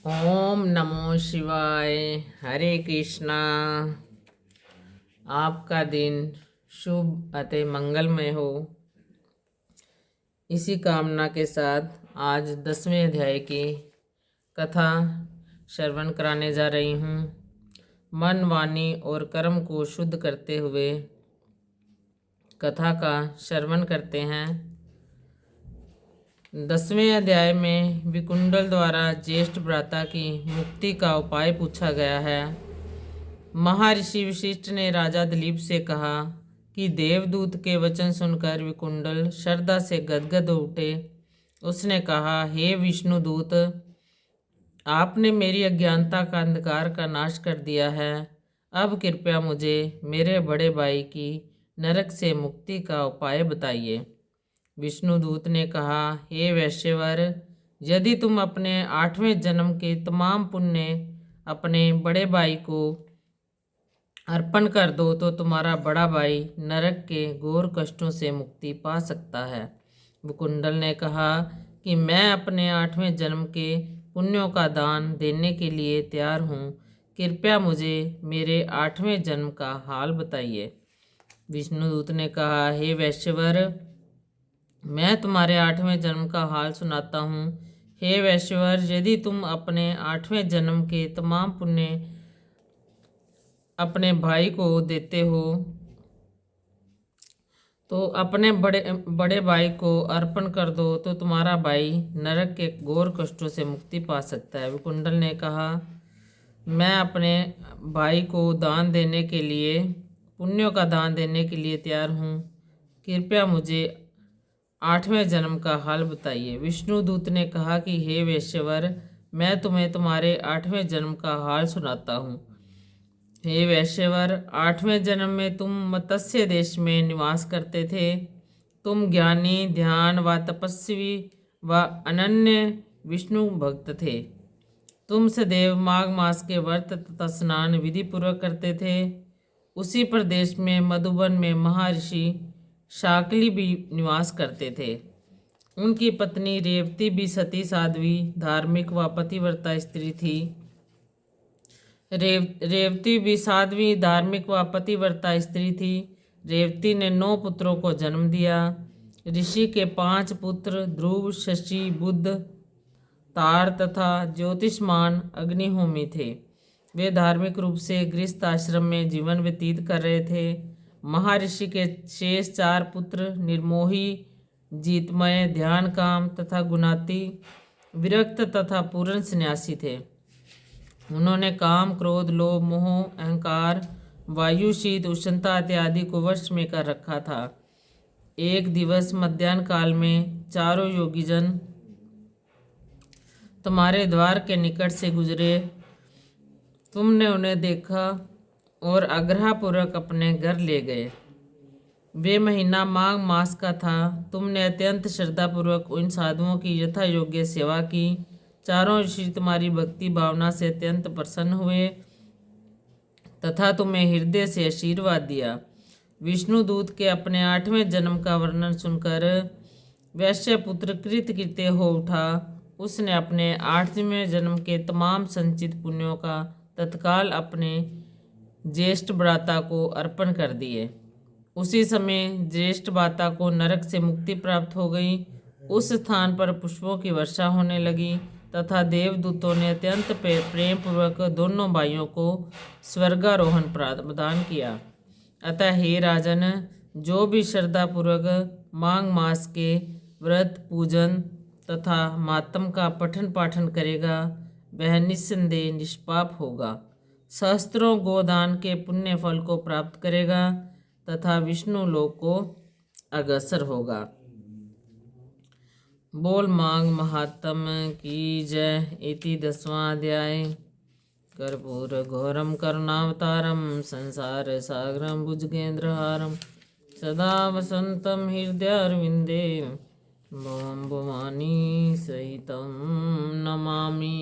ओम नमो शिवाय। हरे कृष्णा। आपका दिन शुभ अति मंगलमय हो, इसी कामना के साथ आज 10वें अध्याय की कथा श्रवण कराने जा रही हूँ। मन, वाणी और कर्म को शुद्ध करते हुए कथा का श्रवण करते हैं। 10वें अध्याय में विकुंडल द्वारा ज्येष्ठ भ्राता की मुक्ति का उपाय पूछा गया है। महर्षि वशिष्ठ ने राजा दिलीप से कहा कि देवदूत के वचन सुनकर विकुंडल श्रद्धा से गदगद हो उठे। उसने कहा, हे विष्णुदूत, आपने मेरी अज्ञानता का अंधकार का नाश कर दिया है। अब कृपया मुझे मेरे बड़े भाई की नरक से मुक्ति का उपाय बताइए। विष्णुदूत ने कहा, हे वैश्यवर, यदि तुम अपने 8वें जन्म के तमाम पुण्य अपने बड़े भाई को अर्पण कर दो तो तुम्हारा बड़ा भाई नरक के घोर कष्टों से मुक्ति पा सकता है। मुकुंडल ने कहा कि मैं अपने 8वें जन्म के पुण्यों का दान देने के लिए तैयार हूँ। कृपया मुझे मेरे 8वें जन्म का हाल बताइए। विष्णुदूत ने कहा, हे वैश्यवर, मैं तुम्हारे 8वें जन्म का हाल सुनाता हूँ। हे वैश्यवर, यदि तुम अपने 8वें जन्म के तमाम पुण्य अपने भाई को देते हो तो अपने बड़े भाई को अर्पण कर दो तो तुम्हारा भाई नरक के घोर कष्टों से मुक्ति पा सकता है। विकुंडल ने कहा, मैं अपने भाई को दान देने के लिए, पुण्यों का दान देने के लिए तैयार हूँ। कृपया मुझे 8वें जन्म का हाल बताइए। विष्णुदूत ने कहा कि हे वैश्यवर, मैं तुम्हें तुम्हारे 8वें जन्म का हाल सुनाता हूँ। हे वैश्यवर, 8वें जन्म में तुम मत्स्य देश में निवास करते थे। तुम ज्ञानी, ध्यान व तपस्वी व अनन्य विष्णु भक्त थे। तुम सदैव माघ मास के व्रत तथा स्नान विधि पूर्वक करते थे। उसी प्रदेश में मधुबन में महर्षि शाकली भी निवास करते थे। उनकी पत्नी रेवती भी सती, साध्वी, धार्मिक व पतिव्रता स्त्री थी। रेवती भी साध्वी, धार्मिक व पतिव्रता स्त्री थी। रेवती ने 9 पुत्रों को जन्म दिया। ऋषि के 5 पुत्र ध्रुव, शशि, बुध, तार तथा ज्योतिष्मान अग्निहोमी थे। वे धार्मिक रूप से गृहस्थ आश्रम में जीवन व्यतीत कर रहे थे। महर्षि के शेष 4 पुत्र निर्मोही, जीतमय, ध्यान काम तथा गुणाती, विरक्त तथा पूर्ण सन्यासी थे। उन्होंने काम, क्रोध, लोभ, मोह, अहंकार, वायु, शीत, उष्णता इत्यादि को वश में कर रखा था। एक दिवस मध्याह्न काल में चारों योगीजन तुम्हारे द्वार के निकट से गुजरे। तुमने उन्हें देखा और आग्रहपूर्वक अपने घर ले गए। वे महीना माघ मास का था। तुमने अत्यंत श्रद्धापूर्वक उन साधुओं की यथा योग्य सेवा की। चारों ऋषि तुम्हारी भक्ति भावना से अत्यंत प्रसन्न हुए तथा तुम्हें हृदय से आशीर्वाद दिया। विष्णुदूत के अपने 8वें जन्म का वर्णन सुनकर वैश्यपुत्र कृतकृत्य हो उठा। उसने अपने 8वें जन्म के तमाम संचित पुण्यों का तत्काल अपने ज्येष्ठ भ्राता को अर्पण कर दिए। उसी समय ज्येष्ठ भ्राता को नरक से मुक्ति प्राप्त हो गई। उस स्थान पर पुष्पों की वर्षा होने लगी तथा देवदूतों ने अत्यंत प्रेम पूर्वक दोनों भाइयों को स्वर्गारोहण प्रदान किया। अतः हे राजन, जो भी श्रद्धापूर्वक माघ मास के व्रत, पूजन तथा मातम का पठन पाठन करेगा, वह निस्संदेह निष्पाप होगा, सहस्त्रों गोदान के पुण्य फल को प्राप्त करेगा तथा विष्णु लोक को अग्रसर होगा। बोल माघ महात्म की जय। इति 10वां अध्याय। कर्पूर घोरम करुणावतारम संसार सागरम भुजगेन्द्रहारम सदा वसंतम हृदयारविंदे भवानी सहितं नमामि।